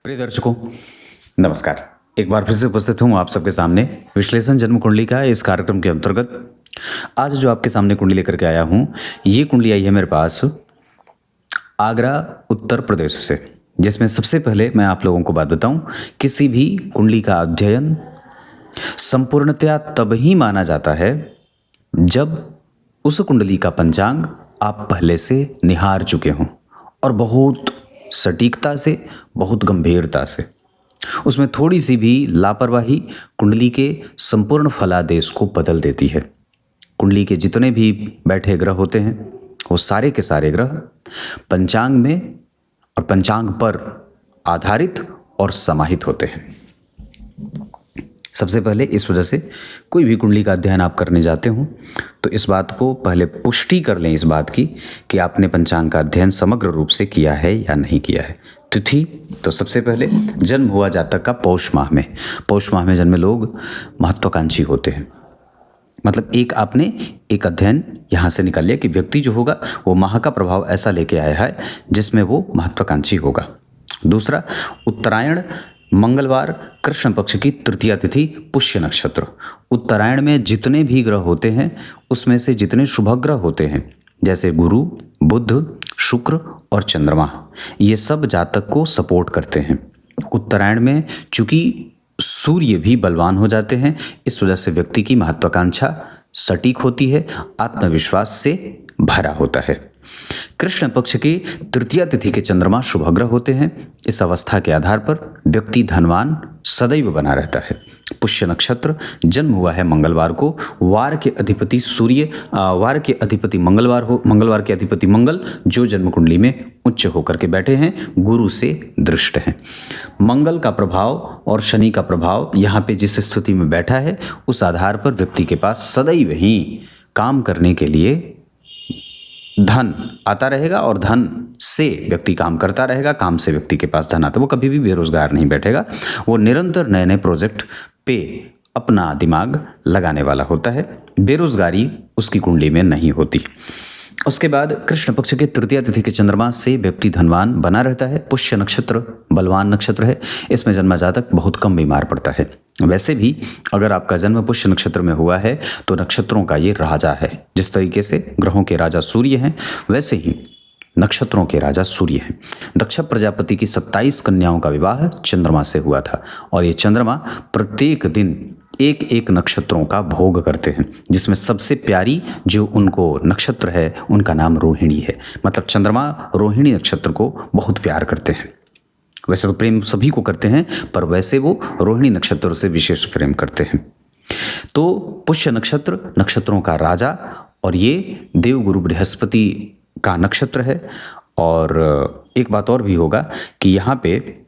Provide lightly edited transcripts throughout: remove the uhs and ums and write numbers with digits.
प्रिय दर्शकों, नमस्कार। एक बार फिर से उपस्थित हूँ आप सबके सामने विश्लेषण जन्म कुंडली का इस कार्यक्रम के अंतर्गत। आज जो आपके सामने कुंडली लेकर के आया हूँ, ये कुंडली आई है मेरे पास आगरा उत्तर प्रदेश से, जिसमें सबसे पहले मैं आप लोगों को बात बताऊं, किसी भी कुंडली का अध्ययन संपूर्णतया तब ही माना जाता है जब उस कुंडली का पंचांग आप पहले से निहार चुके हों और बहुत सटीकता से, बहुत गंभीरता से। उसमें थोड़ी सी भी लापरवाही कुंडली के संपूर्ण फलादेश को बदल देती है। कुंडली के जितने भी बैठे ग्रह होते हैं वो सारे के सारे ग्रह पंचांग में और पंचांग पर आधारित और समाहित होते हैं। सबसे पहले इस वजह से कोई भी कुंडली का अध्ययन आप करने जाते हो तो इस बात को पहले पुष्टि कर लें, इस बात की कि आपने पंचांग का अध्ययन समग्र रूप से किया है या नहीं किया है। तिथि तो सबसे पहले जन्म हुआ जातक का पौष माह में जन्मे लोग महत्वाकांक्षी होते हैं। मतलब आपने एक अध्ययन यहाँ से निकाल लिया कि व्यक्ति जो होगा वो माह का प्रभाव ऐसा लेके आया है जिसमें वो महत्वाकांक्षी होगा। दूसरा, उत्तरायण मंगलवार कृष्ण पक्ष की तृतीया तिथि पुष्य नक्षत्र। उत्तरायण में जितने भी ग्रह होते हैं उसमें से जितने शुभ ग्रह होते हैं जैसे गुरु, बुध, शुक्र और चंद्रमा, ये सब जातक को सपोर्ट करते हैं। उत्तरायण में चूंकि सूर्य भी बलवान हो जाते हैं, इस वजह से व्यक्ति की महत्वाकांक्षा सटीक होती है, आत्मविश्वास से भरा होता है। कृष्ण पक्ष के तृतीया तिथि के चंद्रमा शुभ ग्रह होते हैं। इस अवस्था के आधार पर व्यक्ति धनवान सदैव बना रहता है। पुष्य नक्षत्र जन्म हुआ है मंगलवार को। वार के अधिपति सूर्य, वार के अधिपति मंगलवार के अधिपति मंगल जो जन्म कुंडली में उच्च होकर के बैठे हैं, गुरु से दृष्ट हैं। मंगल का प्रभाव और शनि का प्रभाव यहाँ पे जिस स्थिति में बैठा है उस आधार पर व्यक्ति के पास सदैव ही काम करने के लिए धन आता रहेगा और धन से व्यक्ति काम करता रहेगा, काम से व्यक्ति के पास धन आता है। वो कभी भी बेरोजगार नहीं बैठेगा, वो निरंतर नए नए प्रोजेक्ट पे अपना दिमाग लगाने वाला होता है। बेरोजगारी उसकी कुंडली में नहीं होती। उसके बाद कृष्ण पक्ष के तृतीया तिथि के चंद्रमा से व्यक्ति धनवान बना रहता है। पुष्य नक्षत्र बलवान नक्षत्र है, इसमें जन्मा जातक बहुत कम बीमार पड़ता है। वैसे भी अगर आपका जन्म पुष्य नक्षत्र में हुआ है तो नक्षत्रों का ये राजा है। जिस तरीके से ग्रहों के राजा सूर्य हैं वैसे ही नक्षत्रों के राजा सूर्य हैं। दक्ष प्रजापति की 27 कन्याओं का विवाह चंद्रमा से हुआ था और ये चंद्रमा प्रत्येक दिन एक एक नक्षत्रों का भोग करते हैं, जिसमें सबसे प्यारी जो उनको नक्षत्र है उनका नाम रोहिणी है। मतलब चंद्रमा रोहिणी नक्षत्र को बहुत प्यार करते हैं। वैसे तो प्रेम सभी को करते हैं, पर वैसे वो रोहिणी नक्षत्र से विशेष प्रेम करते हैं। तो पुष्य नक्षत्र नक्षत्रों का राजा और ये देवगुरु बृहस्पति का नक्षत्र है। और एक बात और भी होगा कि यहाँ पे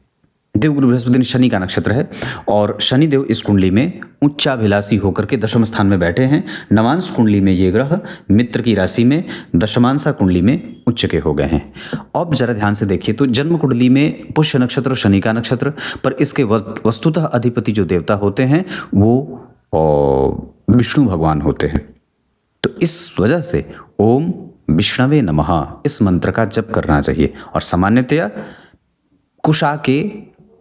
देवगुरु बृहस्पति शनि का नक्षत्र है और शनिदेव इस कुंडली में उच्चाभिलाषी होकर के दशम स्थान में बैठे हैं। नवांश कुंडली में ये ग्रह मित्र की राशि में, दशमांशा कुंडली में उच्च के हो गए हैं। अब जरा ध्यान से देखिए तो जन्म कुंडली में पुष्य नक्षत्र शनि का नक्षत्र, पर इसके वस्तुतः अधिपति जो देवता होते हैं वो विष्णु भगवान होते हैं। तो इस वजह से ओम विष्णवे नमः इस मंत्र का जप करना चाहिए। और सामान्यतया कुशा के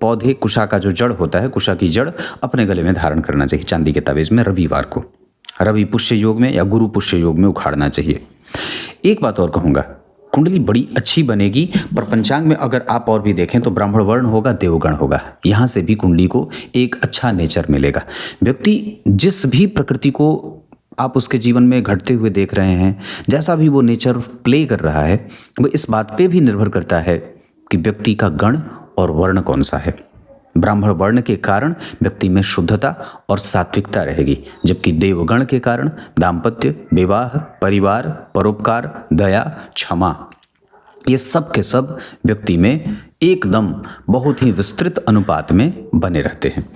पौधे, कुशा का जो जड़ होता है, कुशा की जड़ अपने गले में धारण करना चाहिए चांदी के ताबीज में रविवार को, रवि पुष्य योग में या गुरु पुष्य योग में उखाड़ना चाहिए। एक बात और कहूँगा, कुंडली बड़ी अच्छी बनेगी, पर पंचांग में अगर आप और भी देखें तो ब्राह्मण वर्ण होगा, देवगण होगा। यहाँ से भी कुंडली को एक अच्छा नेचर मिलेगा। व्यक्ति जिस भी प्रकृति को आप उसके जीवन में घटते हुए देख रहे हैं, जैसा भी वो नेचर प्ले कर रहा है, वो इस बात पे भी निर्भर करता है कि व्यक्ति का गण और वर्ण कौन सा है। ब्राह्मण वर्ण के कारण व्यक्ति में शुद्धता और सात्विकता रहेगी, जबकि देवगण के कारण दाम्पत्य, विवाह, परिवार, परोपकार, दया, क्षमा, ये सब के सब व्यक्ति में एकदम बहुत ही विस्तृत अनुपात में बने रहते हैं।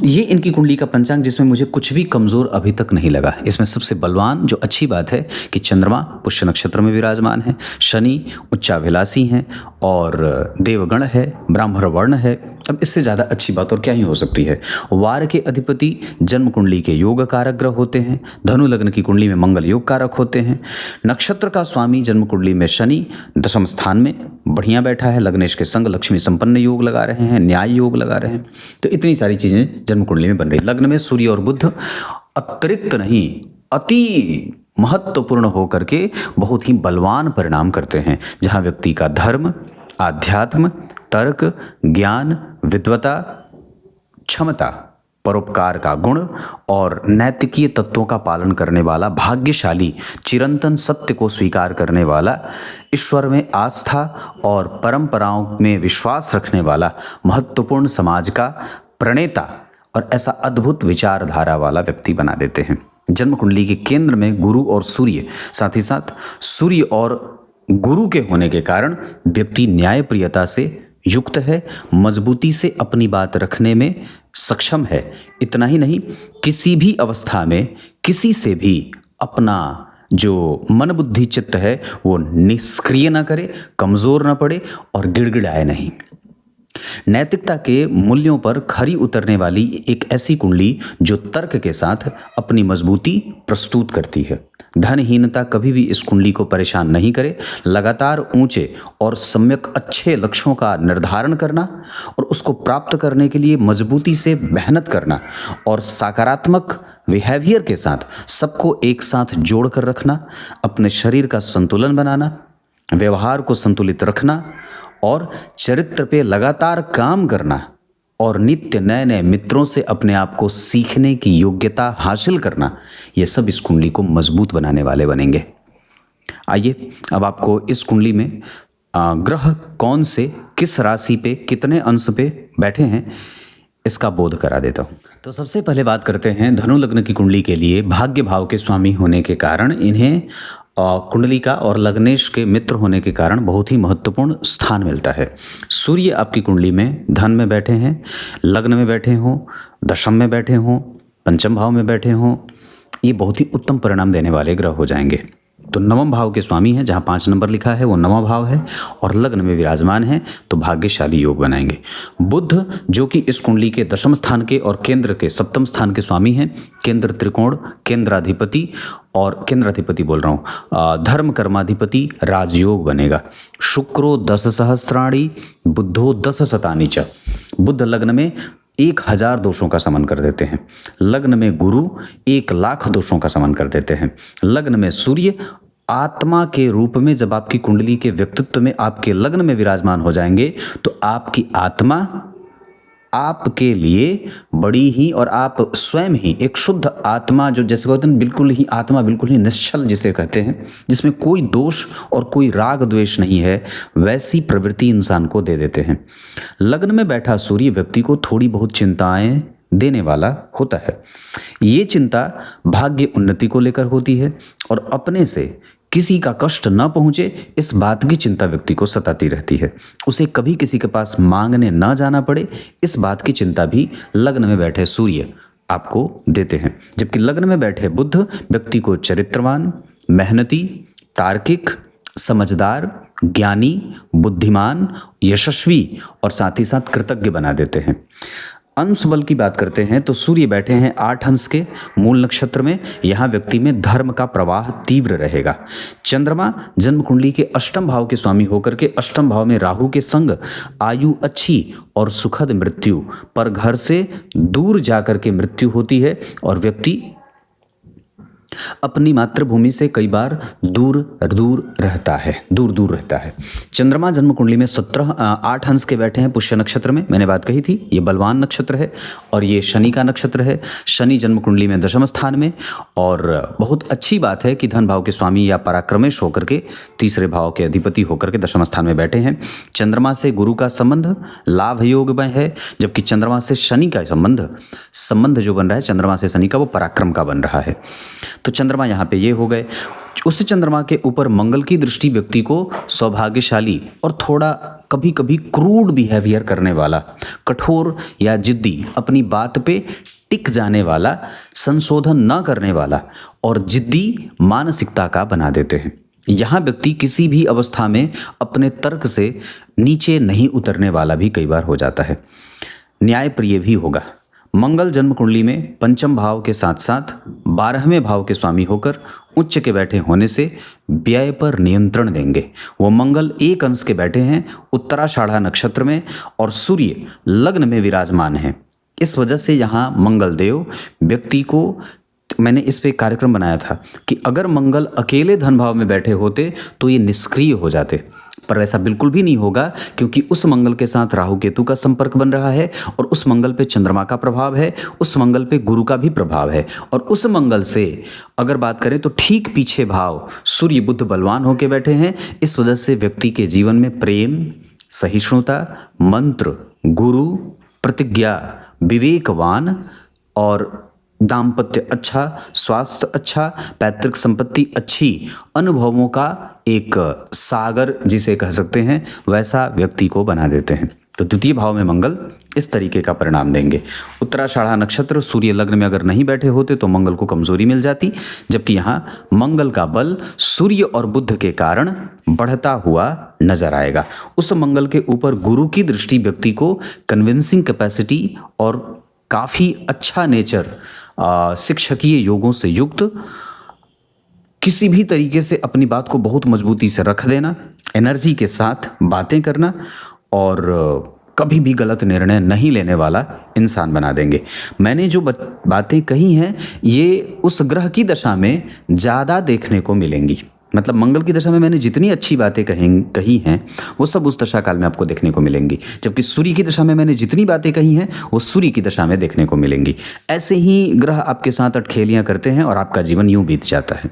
ये इनकी कुंडली का पंचांग जिसमें मुझे कुछ भी कमज़ोर अभी तक नहीं लगा। इसमें सबसे बलवान जो अच्छी बात है कि चंद्रमा पुष्य नक्षत्र में विराजमान है, शनि उच्चाभिलाषी हैं और देवगण है, ब्राह्मण वर्ण है। अब इससे ज़्यादा अच्छी बात और क्या ही हो सकती है। वार के अधिपति जन्म कुंडली के योग कारक ग्रह होते हैं। धनु लग्न की कुंडली में मंगल योग कारक होते हैं। नक्षत्र का स्वामी जन्म कुंडली में शनि दशम स्थान में बढ़िया बैठा है, लग्नेश के संग संग लक्ष्मी संपन्न योग लगा रहे हैं, न्याय योग लगा रहे हैं। तो इतनी सारी चीज़ें जन्म कुंडली में बन रही। लग्न में सूर्य और बुध अतिरिक्त नहीं, अति महत्वपूर्ण होकर के बहुत ही बलवान परिणाम करते हैं, जहाँ व्यक्ति का धर्म, आध्यात्म, तर्क, ज्ञान, विद्वता, क्षमता, परोपकार का गुण और नैतिकीय तत्वों का पालन करने वाला भाग्यशाली, चिरंतन सत्य को स्वीकार करने वाला, ईश्वर में आस्था और परंपराओं में विश्वास रखने वाला, महत्वपूर्ण समाज का प्रणेता और ऐसा अद्भुत विचारधारा वाला व्यक्ति बना देते हैं। जन्म कुंडली के केंद्र में गुरु और सूर्य, साथ ही साथ सूर्य और गुरु के होने के कारण व्यक्ति न्यायप्रियता से युक्त है, मजबूती से अपनी बात रखने में सक्षम है। इतना ही नहीं, किसी भी अवस्था में किसी से भी अपना जो मन बुद्धि चित्त है वो निष्क्रिय ना करे, कमज़ोर ना पड़े और गिड़गिड़ाए नहीं। नैतिकता के मूल्यों पर खरी उतरने वाली एक ऐसी कुंडली जो तर्क के साथ अपनी मजबूती प्रस्तुत करती है। धनहीनता कभी भी इस कुंडली को परेशान नहीं करे। लगातार ऊंचे और सम्यक अच्छे लक्ष्यों का निर्धारण करना और उसको प्राप्त करने के लिए मजबूती से मेहनत करना और सकारात्मक बिहेवियर के साथ सबको एक साथ जोड़ कर रखना, अपने शरीर का संतुलन बनाना, व्यवहार को संतुलित रखना और चरित्र पे लगातार काम करना और नित्य नए नए मित्रों से अपने आप को सीखने की योग्यता हासिल करना, ये सब इस कुंडली को मजबूत बनाने वाले बनेंगे। आइए अब आपको इस कुंडली में ग्रह कौन से किस राशि पे कितने अंश पे बैठे हैं इसका बोध करा देता हूँ। तो सबसे पहले बात करते हैं धनु लग्न की कुंडली के लिए भाग्य भाव के स्वामी होने के कारण इन्हें कुंडलिका और लग्नेश के मित्र होने के कारण बहुत ही महत्वपूर्ण स्थान मिलता है। सूर्य आपकी कुंडली में धन में बैठे हैं, लग्न में बैठे हों, दशम में बैठे हों, पंचम भाव में बैठे हों, ये बहुत ही उत्तम परिणाम देने वाले ग्रह हो जाएंगे। तो नवम भाव के स्वामी हैं, जहाँ 5 नंबर लिखा है वो नवम भाव है और लग्न में विराजमान है तो भाग्यशाली योग बनाएंगे। बुध जो कि इस कुंडली के दशम स्थान के और केंद्र के सप्तम स्थान के स्वामी हैं, केंद्र त्रिकोण केंद्राधिपति और केंद्राधिपति बोल रहा हूँ धर्म कर्माधिपति, राजयोग बनेगा। शुक्रो 10 सहस्राणी बुद्धो 10 शतानी च। बुध लग्न में 1000 दोषों का समन कर देते हैं। लग्न में गुरु 1,00,000 दोषों का समन कर देते हैं। लग्न में सूर्य आत्मा के रूप में जब आपकी कुंडली के व्यक्तित्व में आपके लग्न में विराजमान हो जाएंगे तो आपकी आत्मा आपके लिए बड़ी ही और आप स्वयं ही एक शुद्ध आत्मा, जो जैसे कहते हैं बिल्कुल ही आत्मा बिल्कुल ही निश्चल जिसे कहते हैं, जिसमें कोई दोष और कोई राग द्वेष नहीं है, वैसी प्रवृत्ति इंसान को दे देते हैं। लग्न में बैठा सूर्य व्यक्ति को थोड़ी बहुत चिंताएं देने वाला होता है। ये चिंता भाग्य उन्नति को लेकर होती है और अपने से किसी का कष्ट न पहुंचे इस बात की चिंता व्यक्ति को सताती रहती है। उसे कभी किसी के पास मांगने न जाना पड़े इस बात की चिंता भी लग्न में बैठे सूर्य आपको देते हैं। जबकि लग्न में बैठे बुध व्यक्ति को चरित्रवान, मेहनती, तार्किक, समझदार, ज्ञानी, बुद्धिमान, यशस्वी और साथ ही साथ कृतज्ञ बना देते हैं। अंश बल की बात करते हैं तो सूर्य बैठे हैं 8 अंश के मूल नक्षत्र में। यहाँ व्यक्ति में धर्म का प्रवाह तीव्र रहेगा। चंद्रमा जन्म कुंडली के अष्टम भाव के स्वामी होकर के अष्टम भाव में राहु के संग आयु अच्छी और सुखद मृत्यु पर घर से दूर जाकर के मृत्यु होती है और व्यक्ति अपनी मातृभूमि से कई बार दूर रहता है। चंद्रमा जन्म कुंडली में 8 अंश के बैठे हैं पुष्य नक्षत्र में। मैंने बात कही थी ये बलवान नक्षत्र है और ये शनि का नक्षत्र है। शनि जन्म कुंडली में दशम स्थान में और बहुत अच्छी बात है कि धन भाव के स्वामी या पराक्रमेश होकर के तीसरे भाव के अधिपति होकर के दशम स्थान में बैठे हैं। चंद्रमा से गुरु का संबंध लाभ योग में है, जबकि चंद्रमा से शनि का संबंध जो बन रहा है चंद्रमा से शनि का वो पराक्रम का बन रहा है। तो चंद्रमा यहाँ पे ये हो गए। उस चंद्रमा के ऊपर मंगल की दृष्टि व्यक्ति को सौभाग्यशाली और थोड़ा कभी कभी क्रूड बिहेवियर करने वाला, कठोर या जिद्दी, अपनी बात पे टिक जाने वाला, संशोधन न करने वाला और जिद्दी मानसिकता का बना देते हैं। यहाँ व्यक्ति किसी भी अवस्था में अपने तर्क से नीचे नहीं उतरने वाला भी कई बार हो जाता है। न्यायप्रिय भी होगा। मंगल जन्म कुंडली में पंचम भाव के साथ साथ 12वें भाव के स्वामी होकर उच्च के बैठे होने से व्यय पर नियंत्रण देंगे। वो मंगल एक अंश के बैठे हैं उत्तराषाढ़ा नक्षत्र में और सूर्य लग्न में विराजमान है। इस वजह से यहाँ मंगल देव व्यक्ति को, मैंने इस पे एक कार्यक्रम बनाया था कि अगर मंगल अकेले धन भाव में बैठे होते तो ये निष्क्रिय हो जाते, पर ऐसा बिल्कुल भी नहीं होगा, क्योंकि उस मंगल के साथ राहु केतु का संपर्क बन रहा है और उस मंगल पे चंद्रमा का प्रभाव है, उस मंगल पे गुरु का भी प्रभाव है। और उस मंगल से अगर बात करें तो ठीक पीछे भाव सूर्य बुध बलवान होके बैठे हैं। इस वजह से व्यक्ति के जीवन में प्रेम, सहिष्णुता, मंत्र, गुरु, प्रतिज्ञा, विवेकवान और दाम्पत्य अच्छा, स्वास्थ्य अच्छा, पैतृक संपत्ति अच्छी, अनुभवों का एक सागर जिसे कह सकते हैं, वैसा व्यक्ति को बना देते हैं। तो द्वितीय भाव में मंगल इस तरीके का परिणाम देंगे। उत्तराषाढ़ा नक्षत्र सूर्य लग्न में अगर नहीं बैठे होते तो मंगल को कमजोरी मिल जाती, जबकि यहाँ मंगल का बल सूर्य और बुध के कारण बढ़ता हुआ नजर आएगा। उस मंगल के ऊपर गुरु की दृष्टि व्यक्ति को कन्विंसिंग कैपेसिटी और काफ़ी अच्छा नेचर, शिक्षकीय योगों से युक्त, किसी भी तरीके से अपनी बात को बहुत मजबूती से रख देना, एनर्जी के साथ बातें करना और कभी भी गलत निर्णय नहीं लेने वाला इंसान बना देंगे। मैंने जो बातें कही हैं ये उस ग्रह की दशा में ज़्यादा देखने को मिलेंगी। मतलब मंगल की दशा में मैंने जितनी अच्छी बातें कही हैं वो सब उस दशा काल में आपको देखने को मिलेंगी, जबकि सूर्य की दशा में मैंने जितनी बातें कही हैं वो सूर्य की दशा में देखने को मिलेंगी। ऐसे ही ग्रह आपके साथ अटखेलियाँ करते हैं और आपका जीवन यूं बीत जाता है।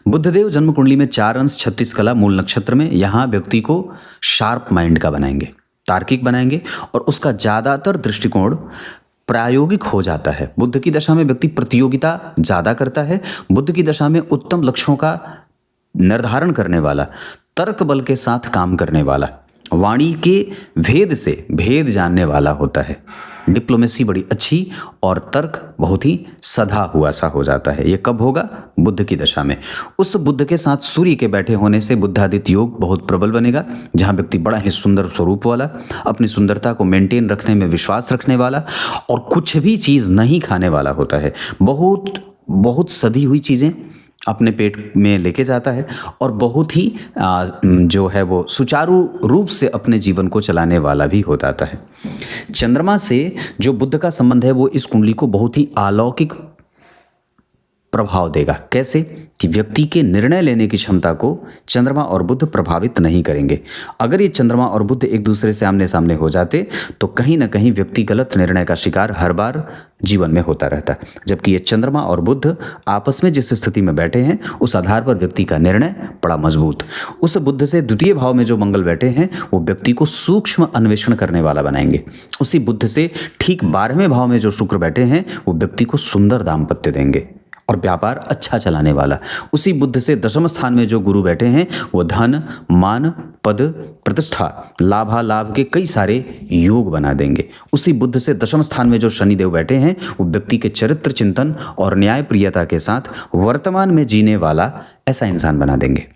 बुधदेव जन्म कुंडली में 4 अंश 36 कला मूल नक्षत्र में, यहाँ व्यक्ति को शार्प माइंड का बनाएंगे, तार्किक बनाएंगे और उसका ज़्यादातर दृष्टिकोण प्रायोगिक हो जाता है। बुध की दशा में व्यक्ति प्रतियोगिता ज़्यादा करता है। बुध की दशा में उत्तम लक्ष्यों का निर्धारण करने वाला, तर्क बल के साथ काम करने वाला, वाणी के भेद से भेद जानने वाला होता है। डिप्लोमेसी बड़ी अच्छी और तर्क बहुत ही सधा हुआ सा हो जाता है। ये कब होगा? बुध की दशा में। उस बुध के साथ सूर्य के बैठे होने से बुद्धादित्य योग बहुत प्रबल बनेगा, जहाँ व्यक्ति बड़ा ही सुंदर स्वरूप वाला, अपनी सुंदरता को मेंटेन रखने में विश्वास रखने वाला और कुछ भी चीज़ नहीं खाने वाला होता है। बहुत सधी हुई चीज़ें अपने पेट में लेके जाता है और बहुत ही जो है वो सुचारू रूप से अपने जीवन को चलाने वाला भी हो जाता है। चंद्रमा से जो बुध का संबंध है वो इस कुंडली को बहुत ही अलौकिक प्रभाव देगा। कैसे? कि व्यक्ति के निर्णय लेने की क्षमता को चंद्रमा और बुध प्रभावित नहीं करेंगे। अगर ये चंद्रमा और बुध एक दूसरे से आमने सामने हो जाते तो कहीं ना कहीं व्यक्ति गलत निर्णय का शिकार हर बार जीवन में होता रहता है। जबकि ये चंद्रमा और बुध आपस में जिस स्थिति में बैठे हैं उस आधार पर व्यक्ति का निर्णय बड़ा मजबूत। उस बुध से द्वितीय भाव में जो मंगल बैठे हैं वो व्यक्ति को सूक्ष्म अन्वेषण करने वाला बनाएंगे। उसी बुध से ठीक 12वें भाव में जो शुक्र बैठे हैं वो व्यक्ति को सुंदर दाम्पत्य देंगे और व्यापार अच्छा चलाने वाला। उसी बुध से 10वें स्थान में जो गुरु बैठे हैं वो धन, मान, पद, प्रतिष्ठा, लाभालाभ के कई सारे योग बना देंगे। उसी बुध से 10वें स्थान में जो शनिदेव बैठे हैं वो व्यक्ति के चरित्र चिंतन और न्याय प्रियता के साथ वर्तमान में जीने वाला ऐसा इंसान बना देंगे।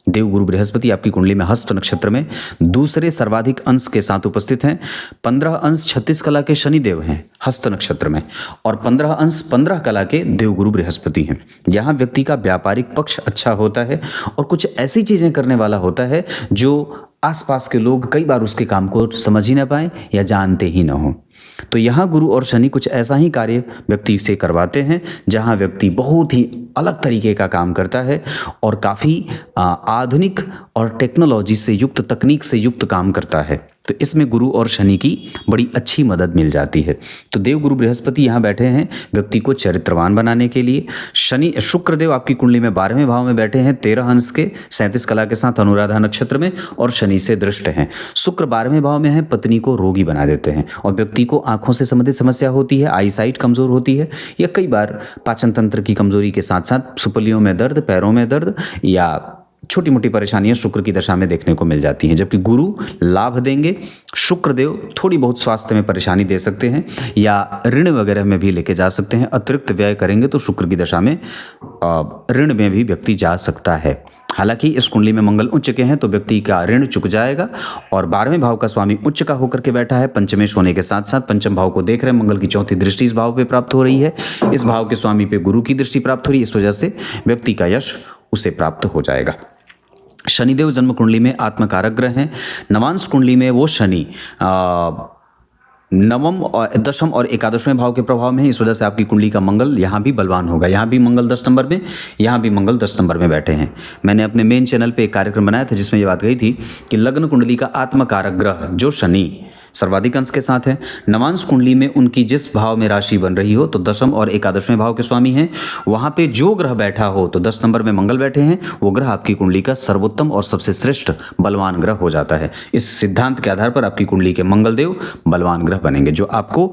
देवगुरु बृहस्पति आपकी कुंडली में हस्त नक्षत्र में दूसरे सर्वाधिक अंश के साथ उपस्थित हैं। 15 अंश 36 कला के शनिदेव हैं हस्त नक्षत्र में और 15 अंश 15 कला के देवगुरु बृहस्पति हैं। यहाँ व्यक्ति का व्यापारिक पक्ष अच्छा होता है और कुछ ऐसी चीज़ें करने वाला होता है जो आसपास के लोग कई बार उसके काम को समझ ही ना पाएं या जानते ही ना हो। तो यहाँ गुरु और शनि कुछ ऐसा ही कार्य व्यक्ति से करवाते हैं जहाँ व्यक्ति बहुत ही अलग तरीके का काम करता है और काफ़ी आधुनिक और टेक्नोलॉजी से युक्त, तकनीक से युक्त काम करता है। तो इसमें गुरु और शनि की बड़ी अच्छी मदद मिल जाती है। तो देवगुरु बृहस्पति यहाँ बैठे हैं व्यक्ति को चरित्रवान बनाने के लिए। शुक्रदेव आपकी कुंडली में 12वें भाव में बैठे हैं 13 अंश के 37 कला के साथ अनुराधा नक्षत्र में और शनि से दृष्ट हैं। शुक्र 12वें भाव में है, पत्नी को रोगी बना देते हैं और व्यक्ति को आंखों से संबंधित समस्या होती है, आई साइट कमज़ोर होती है या कई बार पाचन तंत्र की कमजोरी के साथ साथ सुपलियों में दर्द, पैरों में दर्द या छोटी मोटी परेशानियां शुक्र की दशा में देखने को मिल जाती हैं, जबकि गुरु लाभ देंगे। शुक्र देव थोड़ी बहुत स्वास्थ्य में परेशानी दे सकते हैं या ऋण वगैरह में भी लेके जा सकते हैं। अतिरिक्त व्यय करेंगे तो शुक्र की दशा में ऋण में भी व्यक्ति जा सकता है। हालांकि इस कुंडली में मंगल उच्च के हैं तो व्यक्ति का ऋण चुक जाएगा। और 12वें भाव का स्वामी उच्च का होकर के बैठा है, पंचमेश होने के साथ साथ पंचम भाव को देख रहे हैं। मंगल की चौथी दृष्टि इस भाव पे प्राप्त हो रही है। इस भाव के स्वामी पे गुरु की दृष्टि प्राप्त हो रही है। इस वजह से व्यक्ति का यश उसे प्राप्त हो जाएगा। शनिदेव जन्म कुंडली में आत्मकारक ग्रह हैं। नवांश कुंडली में वो शनि नवम और दशम और एकादशवें भाव के प्रभाव में है। इस वजह से आपकी कुंडली का मंगल यहाँ भी बलवान होगा। यहाँ भी मंगल 10 नंबर में, यहाँ भी मंगल 10 नंबर में बैठे हैं। मैंने अपने मेन चैनल पे एक कार्यक्रम बनाया था जिसमें ये बात कही थी कि लग्न कुंडली का आत्मकारक ग्रह जो शनि सर्वाधिक अंश के साथ है। नवांश कुंडली में उनकी जिस भाव में राशि बन रही हो तो दशम और एकादशवें भाव के स्वामी हैं, वहाँ पे जो ग्रह बैठा हो तो 10 नंबर में मंगल बैठे हैं, वो ग्रह आपकी कुंडली का सर्वोत्तम और सबसे श्रेष्ठ बलवान ग्रह हो जाता है। इस सिद्धांत के आधार पर आपकी कुंडली के मंगल देव बलवान ग्रह बनेंगे, जो आपको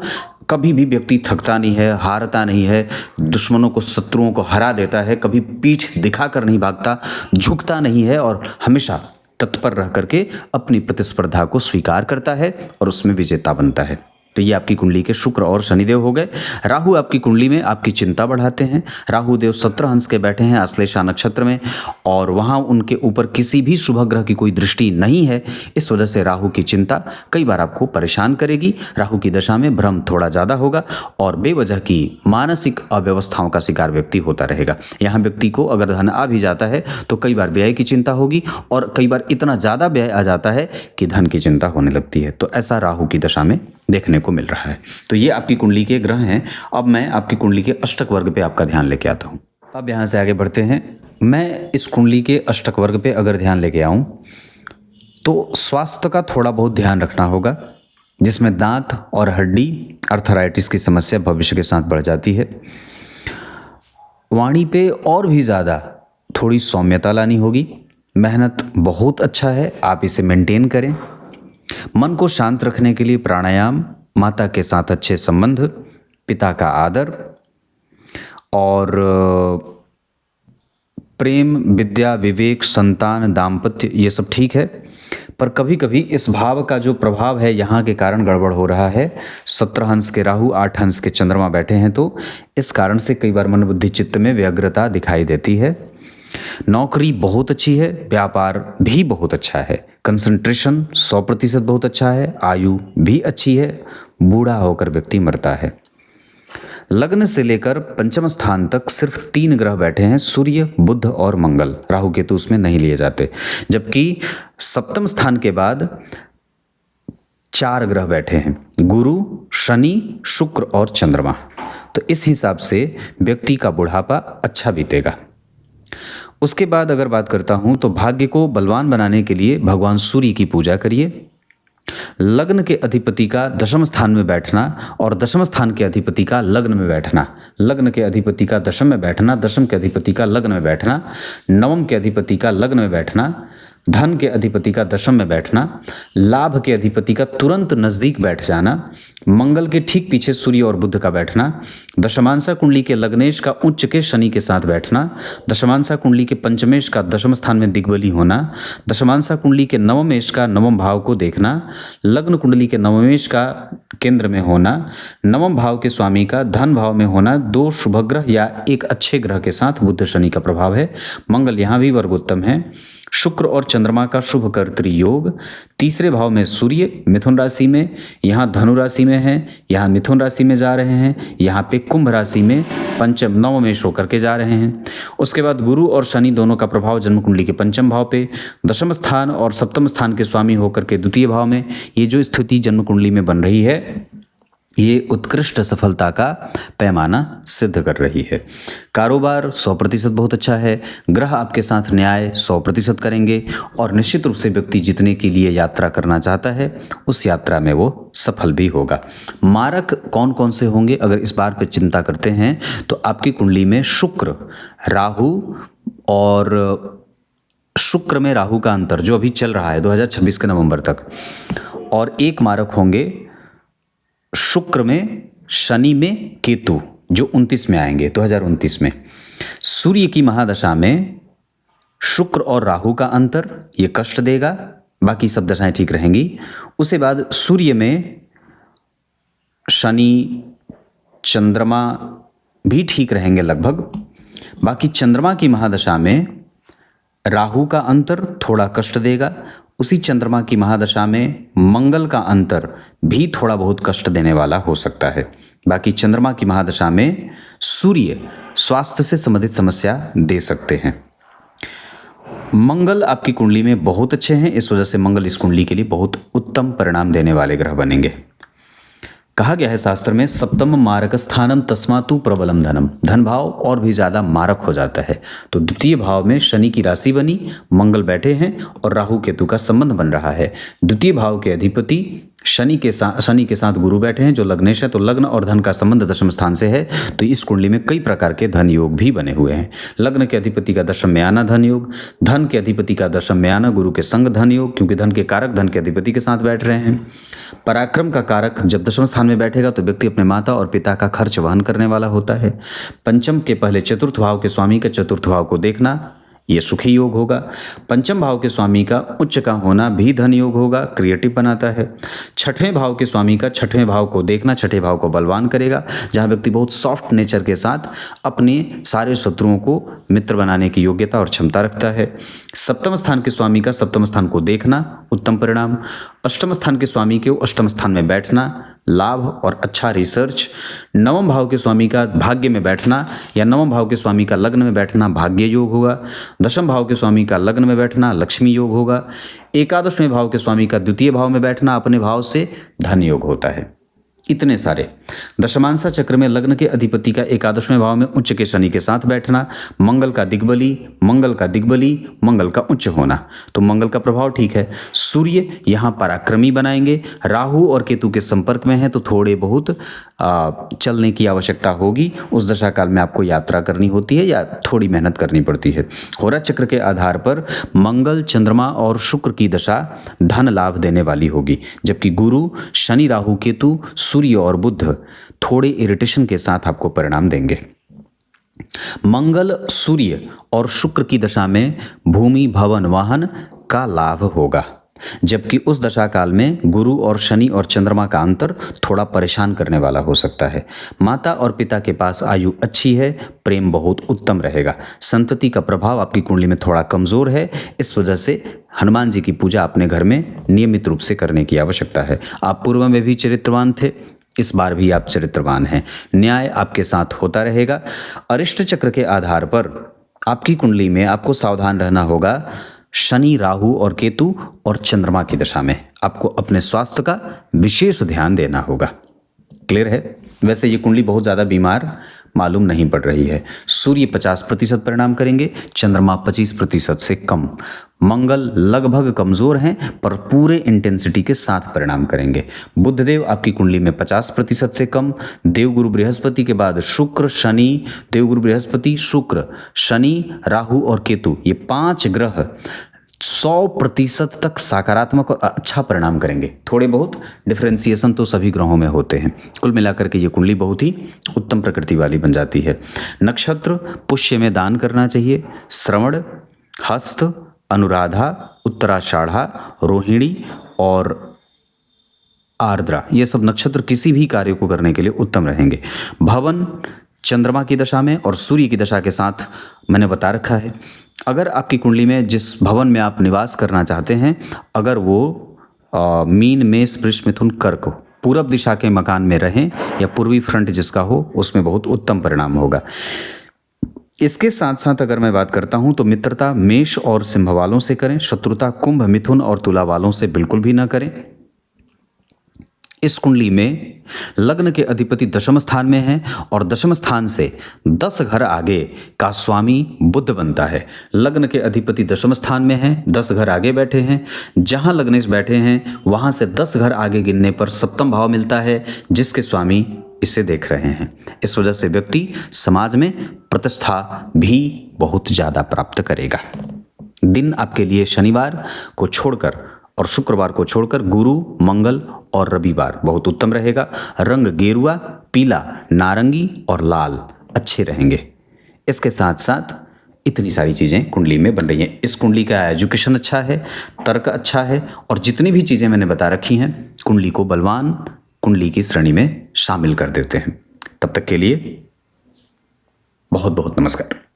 कभी भी व्यक्ति थकता नहीं है, हारता नहीं है, दुश्मनों को शत्रुओं को हरा देता है, कभी पीठ दिखाकर नहीं भागता, झुकता नहीं है और हमेशा तत्पर रह करके अपनी प्रतिस्पर्धा को स्वीकार करता है और उसमें विजेता बनता है। तो ये आपकी कुंडली के शुक्र और शनिदेव हो गए। राहु आपकी कुंडली में आपकी चिंता बढ़ाते हैं। राहु देव 17 अंश के बैठे हैं आश्लेषा नक्षत्र में और वहाँ उनके ऊपर किसी भी शुभ ग्रह की कोई दृष्टि नहीं है। इस वजह से राहु की चिंता कई बार आपको परेशान करेगी। राहु की दशा में भ्रम थोड़ा ज़्यादा होगा और बेवजह की मानसिक अव्यवस्थाओं का शिकार व्यक्ति होता रहेगा। यहाँ व्यक्ति को अगर धन आ भी जाता है तो कई बार व्यय की चिंता होगी और कई बार इतना ज़्यादा व्यय आ जाता है कि धन की चिंता होने लगती है। तो ऐसा राहु की दशा में देखने को मिल रहा है। तो ये आपकी कुंडली के ग्रह हैं। अब मैं आपकी कुंडली के अष्टक वर्ग पे आपका ध्यान लेके आता हूँ। अब यहाँ से आगे बढ़ते हैं। मैं इस कुंडली के अष्टक वर्ग पे अगर ध्यान लेके आऊँ तो स्वास्थ्य का थोड़ा बहुत ध्यान रखना होगा, जिसमें दांत और हड्डी अर्थराइटिस की समस्या भविष्य के साथ बढ़ जाती है। वाणी पे और भी ज़्यादा थोड़ी सौम्यता लानी होगी। मेहनत बहुत अच्छा है, आप इसे मेंटेन करें। मन को शांत रखने के लिए प्राणायाम, माता के साथ अच्छे संबंध, पिता का आदर और प्रेम, विद्या, विवेक, संतान, दाम्पत्य, ये सब ठीक है। पर कभी कभी इस भाव का जो प्रभाव है यहाँ के कारण गड़बड़ हो रहा है। 17 अंश के राहु, 8 अंश के चंद्रमा बैठे हैं तो इस कारण से कई बार मन बुद्धि चित्त में व्यग्रता दिखाई देती है। नौकरी बहुत अच्छी है, व्यापार भी बहुत अच्छा है, कंसंट्रेशन 100% बहुत अच्छा है, आयु भी अच्छी है, बूढ़ा होकर व्यक्ति मरता है। लग्न से लेकर पंचम स्थान तक सिर्फ 3 ग्रह बैठे हैं, सूर्य, बुध और मंगल। राहु केतु उसमें नहीं लिए जाते। जबकि सप्तम स्थान के बाद 4 ग्रह बैठे हैं, गुरु, शनि, शुक्र और चंद्रमा। तो इस हिसाब से व्यक्ति का बुढ़ापा अच्छा बीतेगा। उसके बाद अगर बात करता हूं तो भाग्य को बलवान बनाने के लिए भगवान सूर्य की पूजा करिए। लग्न के अधिपति का दशम स्थान में बैठना और दशम स्थान के अधिपति का लग्न में बैठना, लग्न के अधिपति का दशम में बैठना, दशम के अधिपति का लग्न में बैठना, नवम के अधिपति का लग्न में बैठना, धन के अधिपति का दशम में बैठना, लाभ के अधिपति का तुरंत नजदीक बैठ जाना, मंगल के ठीक पीछे सूर्य और बुध का बैठना, दशमांशा कुंडली के लग्नेश का उच्च के शनि के साथ बैठना, दशमांशा कुंडली के पंचमेश का दशम स्थान में दिग्बली होना, दशमांशा कुंडली के नवमेश का नवम भाव को देखना, लग्न कुंडली के नवमेश का केंद्र में होना, नवम भाव के स्वामी का धन भाव में होना, 2 शुभ ग्रह या एक अच्छे ग्रह के साथ बुध शनि का प्रभाव है। मंगल यहाँ भी वर्गोत्तम है। शुक्र और चंद्रमा का शुभ कर्तरी योग, तीसरे भाव में सूर्य मिथुन राशि में, यहाँ धनु राशि में है, यहाँ मिथुन राशि में जा रहे हैं, यहाँ पे कुंभ राशि में पंचम नवमेश होकर के जा रहे हैं। उसके बाद गुरु और शनि दोनों का प्रभाव जन्म कुंडली के पंचम भाव पे, दशम स्थान और सप्तम स्थान के स्वामी होकर के द्वितीय भाव में। ये जो स्थिति जन्म कुंडली में बन रही है ये उत्कृष्ट सफलता का पैमाना सिद्ध कर रही है। कारोबार 100% बहुत अच्छा है। ग्रह आपके साथ न्याय 100% करेंगे और निश्चित रूप से व्यक्ति जितने के लिए यात्रा करना चाहता है उस यात्रा में वो सफल भी होगा। मारक कौन कौन से होंगे अगर इस बार पे चिंता करते हैं तो आपकी कुंडली में शुक्र, राहु और शुक्र में राहु का अंतर जो अभी चल रहा है 2026 के नवंबर तक, और एक मारक होंगे शुक्र में, शनि में, केतु जो 29 में आएंगे 2029 में। सूर्य की महादशा में शुक्र और राहु का अंतर ये कष्ट देगा, बाकी सब दशाएं ठीक रहेंगी। उसके बाद सूर्य में शनि चंद्रमा भी ठीक रहेंगे लगभग। बाकी चंद्रमा की महादशा में राहु का अंतर थोड़ा कष्ट देगा। उसी चंद्रमा की महादशा में मंगल का अंतर भी थोड़ा बहुत कष्ट देने वाला हो सकता है। बाकी चंद्रमा की महादशा में सूर्य स्वास्थ्य से संबंधित समस्या दे सकते हैं। मंगल आपकी कुंडली में बहुत अच्छे हैं, इस वजह से मंगल इस कुंडली के लिए बहुत उत्तम परिणाम देने वाले ग्रह बनेंगे। कहा गया है शास्त्र में सप्तम मारक स्थानम तस्मातु प्रबलम धनम, धन भाव और भी ज़्यादा मारक हो जाता है। तो द्वितीय भाव में शनि की राशि बनी, मंगल बैठे हैं और राहु केतु का संबंध बन रहा है। द्वितीय भाव के अधिपति शनि के साथ गुरु बैठे हैं जो लग्नेश है, तो लग्न और धन का संबंध दशम स्थान से है। तो इस कुंडली में कई प्रकार के धन योग भी बने हुए हैं। लग्न के अधिपति का दशम में आना धन योग, धन के अधिपति का दशम में आना गुरु के संग धन योग, क्योंकि धन के कारक धन के अधिपति के साथ बैठ रहे हैं। पराक्रम का कारक जब दशम स्थान में बैठेगा तो व्यक्ति अपने माता और पिता का खर्च वहन करने वाला होता है। पंचम के पहले चतुर्थ भाव के स्वामी का चतुर्थ भाव को देखना, ये सुखी योग होगा। पंचम भाव के स्वामी का उच्च का होना भी धन योग होगा, क्रिएटिव बनाता है। छठवें भाव के स्वामी का छठवें भाव को देखना छठवें भाव को बलवान करेगा, जहाँ व्यक्ति बहुत सॉफ्ट नेचर के साथ अपने सारे शत्रुओं को मित्र बनाने की योग्यता और क्षमता रखता है। सप्तम स्थान के स्वामी का सप्तम स्थान को देखना उत्तम परिणाम। अष्टम स्थान के स्वामी के अष्टम स्थान में बैठना लाभ और अच्छा रिसर्च। नवम भाव के स्वामी का भाग्य में बैठना या नवम भाव के स्वामी का लग्न में बैठना भाग्य योग होगा। दशम भाव के स्वामी का लग्न में बैठना लक्ष्मी योग होगा। एकादशवें भाव के स्वामी का द्वितीय भाव में बैठना अपने भाव से धन योग होता है। इतने सारे दशमांशा चक्र में लग्न के अधिपति का एकादशवें भाव में उच्च के शनि के साथ बैठना, मंगल का दिग्बली, मंगल का उच्च होना, तो मंगल का प्रभाव ठीक है। सूर्य यहाँ पराक्रमी बनाएंगे, राहु और केतु के संपर्क में है तो थोड़े बहुत चलने की आवश्यकता होगी। उस दशा काल में आपको यात्रा करनी होती है या थोड़ी मेहनत करनी पड़ती है। होरा चक्र के आधार पर मंगल, चंद्रमा और शुक्र की दशा धन लाभ देने वाली होगी, जबकि गुरु, शनि, राहु, केतु, सूर्य और बुध थोड़े इरिटेशन के साथ आपको परिणाम देंगे। मंगल, सूर्य और शुक्र की दशा में भूमि, भवन, वाहन का लाभ होगा, जबकि उस दशा काल में गुरु और शनि और चंद्रमा का अंतर थोड़ा परेशान करने वाला हो सकता है। माता और पिता के पास आयु अच्छी है, प्रेम बहुत उत्तम रहेगा। संतति का प्रभाव आपकी कुंडली में थोड़ा कमजोर है, इस वजह से हनुमान जी की पूजा अपने घर में नियमित रूप से करने की आवश्यकता है। आप पूर्व में भी चरित्रवान थे, इस बार भी आप चरित्रवान हैं। न्याय आपके साथ होता रहेगा। अरिष्ट चक्र के आधार पर आपकी कुंडली में आपको सावधान रहना होगा। शनि, राहु और केतु और चंद्रमा की दशा में आपको अपने स्वास्थ्य का विशेष ध्यान देना होगा। क्लियर है? वैसे ये कुंडली बहुत ज़्यादा बीमार मालूम नहीं पड़ रही है। सूर्य 50% परिणाम करेंगे, चंद्रमा 25% से कम। मंगल लगभग कमज़ोर हैं पर पूरे इंटेंसिटी के साथ परिणाम करेंगे। बुधदेव आपकी कुंडली में 50% से कम। देवगुरु बृहस्पति के बाद शुक्र, शनि, देवगुरु बृहस्पति, शुक्र, शनि, राहु और केतु, ये 5 ग्रह 100% तक सकारात्मक और अच्छा परिणाम करेंगे। थोड़े बहुत डिफरेंशिएशन तो सभी ग्रहों में होते हैं। कुल मिलाकर के ये कुंडली बहुत ही उत्तम प्रकृति वाली बन जाती है। नक्षत्र पुष्य में दान करना चाहिए। श्रवण, हस्त, अनुराधा, उत्तराषाढ़ा, रोहिणी और आर्द्रा, ये सब नक्षत्र किसी भी कार्य को करने के लिए उत्तम रहेंगे। भवन चंद्रमा की दशा में और सूर्य की दशा के साथ मैंने बता रखा है। अगर आपकी कुंडली में जिस भवन में आप निवास करना चाहते हैं, अगर वो मीन, मेष, वृष, मिथुन, कर्क पूरब दिशा के मकान में रहें या पूर्वी फ्रंट जिसका हो, उसमें बहुत उत्तम परिणाम होगा। इसके साथ साथ अगर मैं बात करता हूं तो मित्रता मेष और सिंह वालों से करें, शत्रुता कुंभ, मिथुन और तुला वालों से बिल्कुल भी ना करें। इस कुंडली में लग्न के अधिपति दशम स्थान में है और दशम स्थान से 10 घर आगे का स्वामी बुध बनता है। लग्न के अधिपति दशम स्थान में है, 10 घर आगे बैठे हैं। जहां लग्नेश बैठे हैं वहां से 10 घर आगे गिनने पर सप्तम भाव मिलता है, जिसके स्वामी इसे देख रहे हैं। इस वजह से व्यक्ति समाज में प्रतिष्ठा भी बहुत ज़्यादा प्राप्त करेगा। दिन आपके लिए शनिवार को छोड़कर और शुक्रवार को छोड़कर गुरु, मंगल और रविवार बहुत उत्तम रहेगा। रंग गेरुआ, पीला, नारंगी और लाल अच्छे रहेंगे। इसके साथ साथ इतनी सारी चीज़ें कुंडली में बन रही हैं। इस कुंडली का एजुकेशन अच्छा है, तर्क अच्छा है, और जितनी भी चीज़ें मैंने बता रखी हैं कुंडली को बलवान कुंडली की श्रेणी में शामिल कर देते हैं। तब तक के लिए बहुत बहुत नमस्कार।